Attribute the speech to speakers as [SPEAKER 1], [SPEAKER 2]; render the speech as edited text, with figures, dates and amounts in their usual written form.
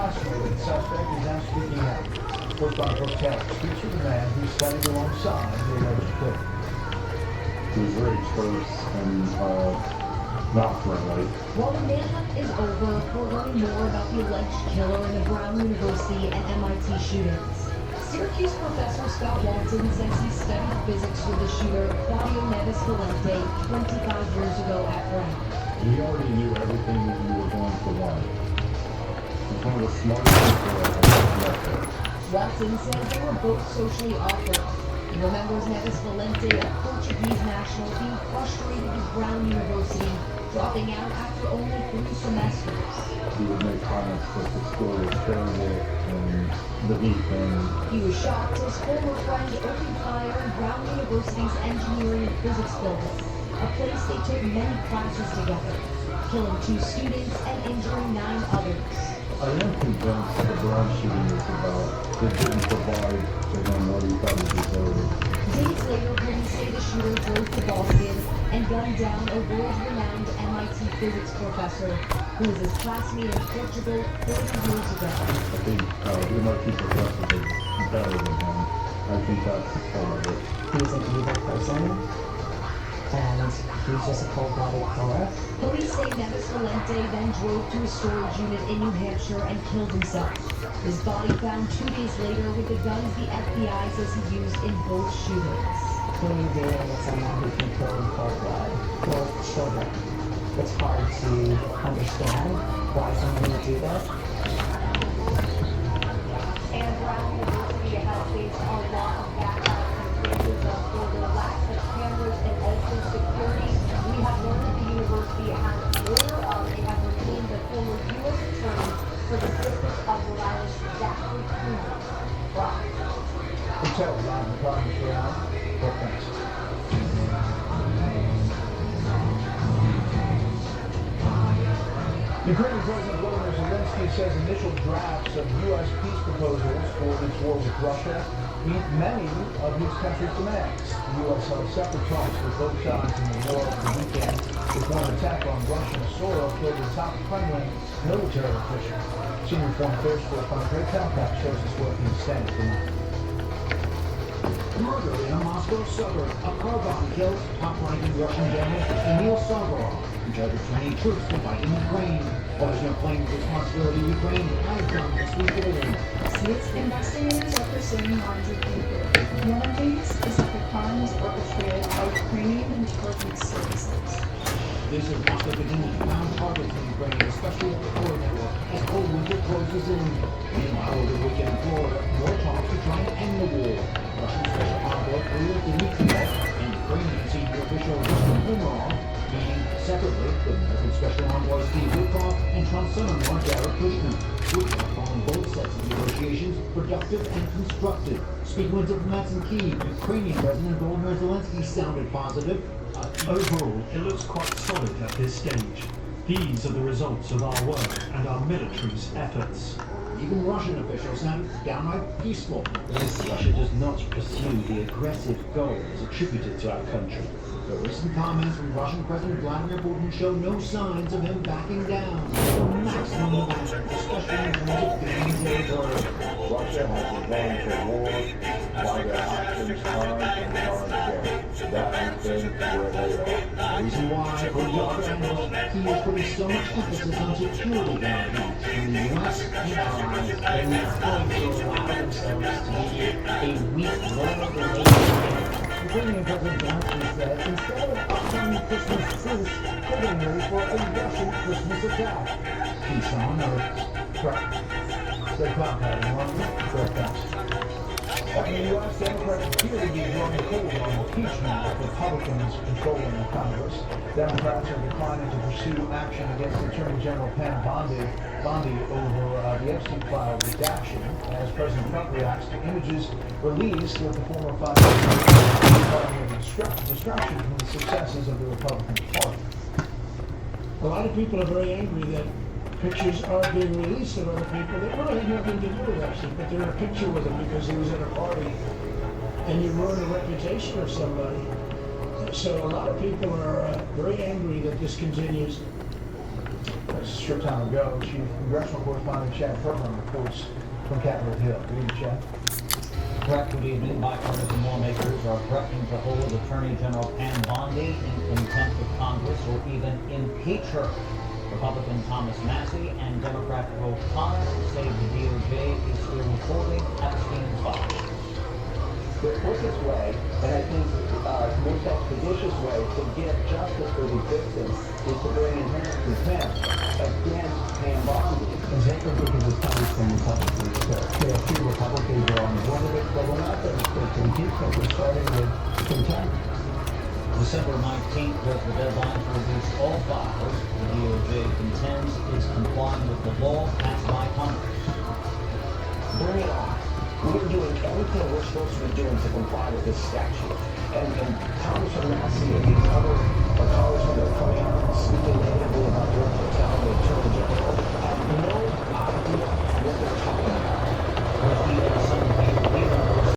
[SPEAKER 1] incarcerated suspect is now speaking out. Foot by foot text speaks with the man who studied alongside the alleged killer.
[SPEAKER 2] He was very terse and not friendly.
[SPEAKER 3] While the manhunt is over, we're learning more about the alleged killer in the Brown University and MIT shootings. Syracuse professor Scott Walton says he studied physics with the shooter Claudio Neves Valente 25 years ago at Brown.
[SPEAKER 2] He already knew everything that you were going to learn. He's one of the smartest people I've ever met there.
[SPEAKER 3] Walton says they were both socially awkward. He remembers Neves Valente, a Portuguese national, being frustrated with Brown University, dropping out after only 3 semesters.
[SPEAKER 2] He would make comments that the school was terrible and beneath him.
[SPEAKER 3] He was shocked as former friend opened fire in Brown University's engineering and physics building, a place they took many classes together, killing 2 students and injuring 9 others.
[SPEAKER 2] I am convinced that the Brown shooting is about they didn't provide to him what he thought he deserved.
[SPEAKER 3] Days later, police say the shooter drove to Boston and gunned down a world-renowned MIT physics professor who was his classmate in Portugal 30 years ago.
[SPEAKER 2] I think the MIT professor is better than him. I think that's part of it.
[SPEAKER 4] He was an evil person, and he was just a cold-blooded killer.
[SPEAKER 3] Police say Neves Valente then drove to a storage unit in New Hampshire and killed himself. His body found 2 days later with the guns the FBI says he used in both shootings.
[SPEAKER 4] When you're dealing with someone who can kill in cold blood, or children, it's hard to understand why someone would do that.
[SPEAKER 3] And Brown University has faced a lot of backlash and criticism for their lack of cameras and also security. We have learned that the university has a lawyer. They have retained the former U.S. attorney for the District of Rhode Island, Zachary Cooper.
[SPEAKER 1] Hotel live in the Providence, Rhode Island. Well, thanks. Ukrainian President Volodymyr Zelensky says initial drafts of U.S. peace proposals for its war with Russia meet many of his country's demands. The U.S. held separate talks with both sides in the war over the weekend, with one attack on Russian soil killed a top Kremlin military official. Senior Foreign Affairs correspondent Greg Talcott shows us what he stands for.
[SPEAKER 5] Murder in a Moscow suburb. A car bomb kills top-ranking Russian general Emil Savarov, in charge of training troops to fight in Ukraine. Russia claims responsibility in Ukraine has done this week alone.
[SPEAKER 6] States investigators are pursuing lines of inquiry. One of these is that the crime was perpetrated by Ukrainian intelligence services.
[SPEAKER 5] This is Moscow continues to pound targets in Ukraine, especially at the border network, as cold winter closes in. Meanwhile, over the weekend in Florida, more talks to try and end the war. Russian Special Envoy Ilya Dmitriev and Ukrainian senior official Ruslan Umerov meeting separately with American Special Envoy Steve Witkoff and Trump's son-in-law Jared Kushner. Witkoff calling both sets of negotiations productive and constructive. Speaking with diplomats in Kyiv, Ukrainian President Volodymyr Zelensky sounded positive.
[SPEAKER 7] Overall, it looks quite solid at this stage. These are the results of our work and our military's efforts.
[SPEAKER 5] Even Russian officials sound downright peaceful. Russia does not pursue the aggressive goals attributed to our country. The recent comments from Russian President Vladimir Putin show no signs of him backing down. Maximum demand, especially in terms of gaining territory.
[SPEAKER 2] Russia has gone to war by their actions time and time again. That has been where they are.
[SPEAKER 5] The reason why, according to other analysts, he is putting so much emphasis on security guarantees from the U.S. and allies.
[SPEAKER 4] They're not going to allow themselves to be a weak, vulnerable nation. Ukrainian President Zelensky said instead of upcoming Christmas truce, they're getting ready for a Russian Christmas attack.
[SPEAKER 5] Peace on earth.
[SPEAKER 1] Correct. Stay compact in London. Correct. Thanks. In the U.S., Democrats appear to be growing cold on impeachment with Republicans controlling the Congress. Democrats are declining to pursue action against Attorney General Pam Bondi over the Epstein file redaction as President Trump reacts to images released with the former five distraction from the successes of the Republican Party.
[SPEAKER 8] A lot of people are very angry that pictures are being released of other people that really had nothing to do with Epstein, but they're in a picture with him because he was at a party, and you ruin the reputation of somebody. So a lot of people are very angry that this continues.
[SPEAKER 1] A short time ago, Chief Congressional Correspondent Chad Perlman reports from Capitol Hill. Good evening, Chad.
[SPEAKER 9] Correct. Good evening. Bipartisan lawmakers are threatening to hold Attorney General Pam Bondi in contempt of Congress or even impeach her. Republican Thomas Massey and Democrat Ro Khanna say the DOJ is still reporting Epstein's files.
[SPEAKER 2] The quickest way, and I think most expeditious way to get justice for these victims is to bring inherent contempt against Pam Bondi.
[SPEAKER 1] Exactly, because it's coming from Republicans. There are a few Republicans who are on board of it, but we're not going to impeachment. We're starting with contempt.
[SPEAKER 9] December 19th was the deadline to release all files. The DOJ contends it's complying with the law passed by Congress.
[SPEAKER 2] Bring it on. We're doing everything we're supposed to be doing to comply with this statute. And Congressman Massey and these other colleagues that are coming out speaking negatively about Director Patel, the Attorney General, have no